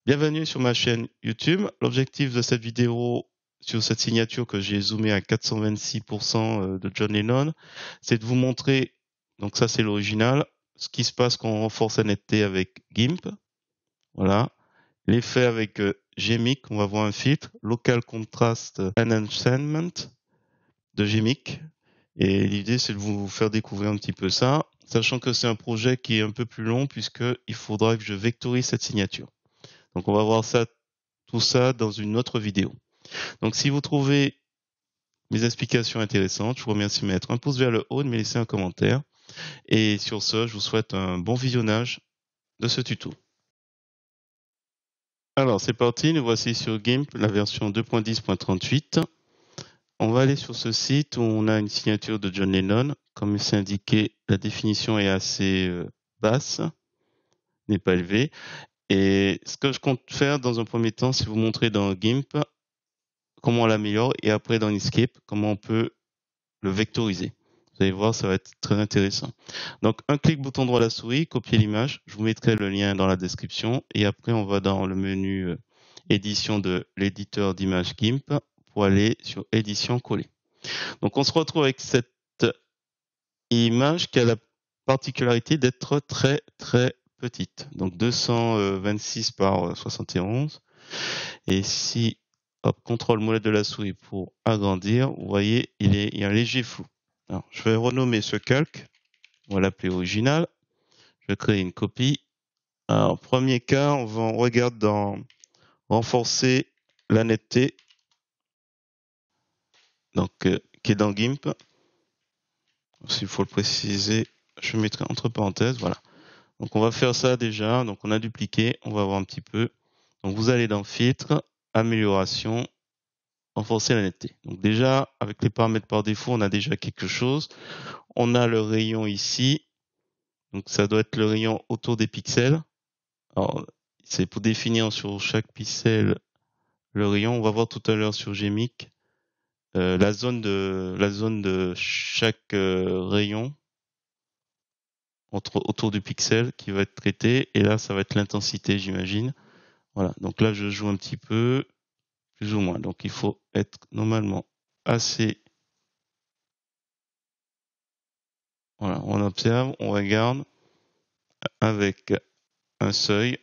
Bienvenue sur ma chaîne YouTube. L'objectif de cette vidéo sur cette signature que j'ai zoomé à 426% de John Lennon, c'est de vous montrer, donc ça c'est l'original, ce qui se passe quand on renforce la netteté avec GIMP. Voilà. L'effet avec GMIC, on va voir un filtre, Local Contrast Enhancement de GMIC. Et l'idée c'est de vous faire découvrir un petit peu ça, sachant que c'est un projet qui est un peu plus long puisqu'il faudra que je vectorise cette signature. Donc on va voir ça, tout ça dans une autre vidéo. Donc si vous trouvez mes explications intéressantes, je vous remercie de mettre un pouce vers le haut, de me laisser un commentaire. Et sur ce, je vous souhaite un bon visionnage de ce tuto. Alors c'est parti, nous voici sur GIMP, la version 2.10.38. On va aller sur ce site où on a une signature de John Lennon. Comme c'est indiqué, la définition est assez basse, n'est pas élevée. Et ce que je compte faire dans un premier temps, c'est vous montrer dans GIMP comment on l'améliore et après dans Inkscape, comment on peut le vectoriser. Vous allez voir, ça va être très intéressant. Donc, un clic bouton droit de la souris, copier l'image. Je vous mettrai le lien dans la description. Et après, on va dans le menu édition de l'éditeur d'image GIMP pour aller sur édition coller. Donc, on se retrouve avec cette image qui a la particularité d'être très, très petite. Donc, 226 par 71. Et si hop, contrôle molette de la souris pour agrandir, vous voyez, il y a un léger flou. Alors, je vais renommer ce calque, on va l'appeler original. Je vais créer une copie. Alors, premier cas, on regarde dans renforcer la netteté, donc qui est dans GIMP. S'il faut le préciser, je mettrai entre parenthèses, voilà. Donc on va faire ça déjà, donc on a dupliqué, on va voir un petit peu. Donc vous allez dans filtre, amélioration, renforcer la netteté. Donc déjà, avec les paramètres par défaut, on a déjà quelque chose. On a le rayon ici. Donc ça doit être le rayon autour des pixels. Alors, c'est pour définir sur chaque pixel le rayon. On va voir tout à l'heure sur GMIC la zone de chaque rayon autour du pixel qui va être traité. Et là, ça va être l'intensité, j'imagine. Voilà. Donc là, je joue un petit peu, plus ou moins. Donc il faut être normalement assez. Voilà, on observe, on regarde avec un seuil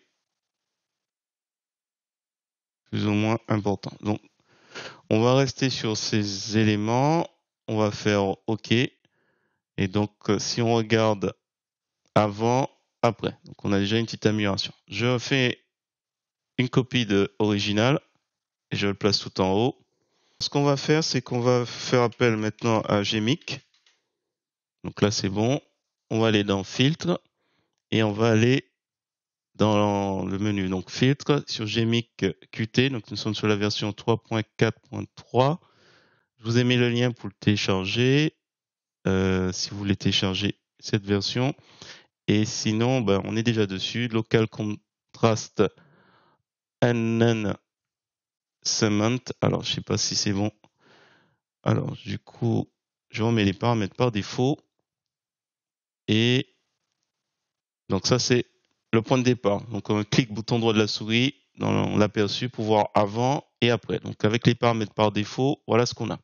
plus ou moins important. Donc, on va rester sur ces éléments. On va faire OK. Et donc, si on regarde avant, après, donc on a déjà une petite amélioration. Je fais une copie de original et je le place tout en haut. Ce qu'on va faire, c'est qu'on va faire appel maintenant à GMIC. Donc là, c'est bon. On va aller dans Filtre et on va aller dans le menu donc Filtre sur GMIC Qt. Donc nous sommes sur la version 3.4.3. Je vous ai mis le lien pour le télécharger si vous voulez télécharger cette version. Et sinon, ben, on est déjà dessus. Local Contrast Enhancement. Alors, je sais pas si c'est bon. Alors, du coup, je remets les paramètres par défaut. Et donc ça, c'est le point de départ. Donc, on clique bouton droit de la souris dans l'aperçu pour voir avant et après. Donc, avec les paramètres par défaut, voilà ce qu'on a.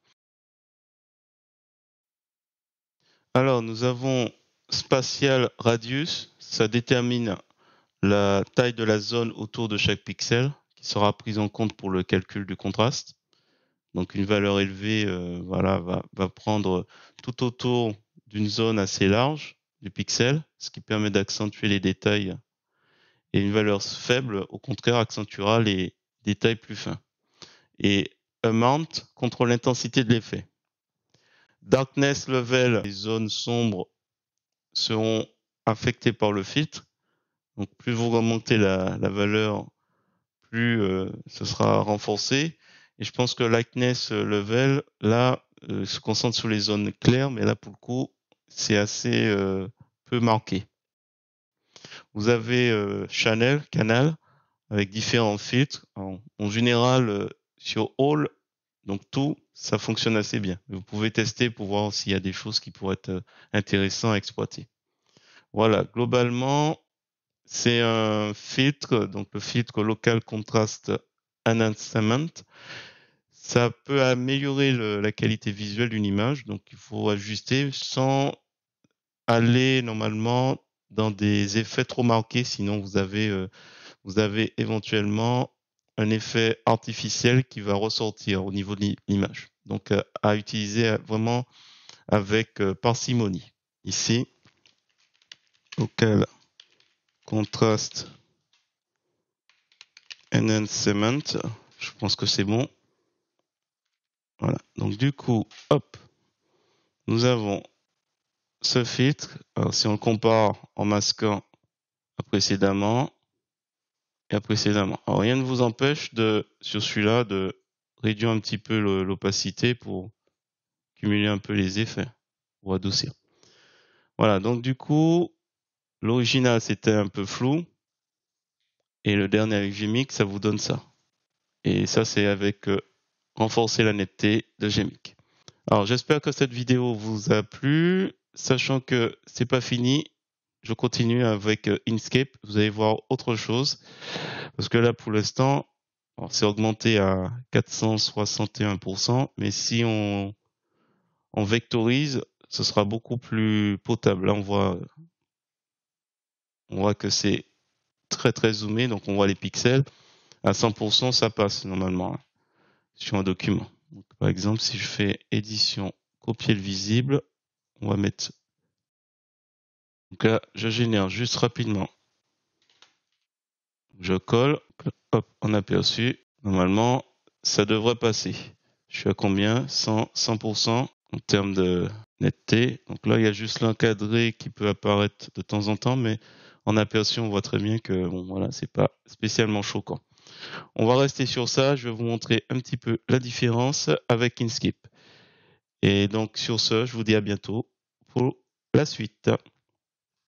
Alors, nous avons Spatial Radius. Ça détermine la taille de la zone autour de chaque pixel qui sera prise en compte pour le calcul du contraste. Donc une valeur élevée voilà, va prendre tout autour d'une zone assez large du pixel, ce qui permet d'accentuer les détails. Et une valeur faible, au contraire, accentuera les détails plus fins. Et Amount contrôle l'intensité de l'effet. Darkness Level, les zones sombres seront affectées par le filtre. Donc plus vous remontez la valeur, plus ce sera renforcé. Et je pense que Lightness Level, là, se concentre sur les zones claires, mais là, pour le coup, c'est assez peu marqué. Vous avez Canal, avec différents filtres. En général, sur All, donc tout, ça fonctionne assez bien. Vous pouvez tester pour voir s'il y a des choses qui pourraient être intéressantes à exploiter. Voilà, globalement, c'est un filtre, donc le filtre Local Contrast Enhancement. Ça peut améliorer la qualité visuelle d'une image, donc il faut ajuster sans aller normalement dans des effets trop marqués, sinon vous avez éventuellement un effet artificiel qui va ressortir au niveau de l'image. Donc à utiliser vraiment avec parcimonie. Ici, Local Contrast Enhancement, je pense que c'est bon. Voilà, donc du coup, hop, nous avons ce filtre. Alors si on le compare en masquant précédemment et à précédemment. Alors rien ne vous empêche sur celui-là de réduire un petit peu l'opacité pour cumuler un peu les effets, pour adoucir. Voilà, donc du coup, l'original c'était un peu flou et le dernier avec Gmix, ça vous donne ça. Et ça c'est avec renforcer la netteté de Gmix. Alors j'espère que cette vidéo vous a plu, sachant que c'est pas fini. Je continue avec Inkscape, vous allez voir autre chose, parce que là pour l'instant, c'est augmenté à 461%, mais si on vectorise, ce sera beaucoup plus potable. Là on voit que c'est très très zoomé, donc on voit les pixels. À 100%, ça passe normalement sur un document. Donc, par exemple, si je fais édition, copier le visible, on va mettre. Donc là, je génère juste rapidement. Je colle, hop, en aperçu. Normalement, ça devrait passer. Je suis à combien? 100% en termes de netteté. Donc là, il y a juste l'encadré qui peut apparaître de temps en temps, mais en aperçu, on voit très bien que bon, voilà, c'est pas spécialement choquant. On va rester sur ça. Je vais vous montrer un petit peu la différence avec Inkscape. Et donc, sur ce, je vous dis à bientôt pour la suite.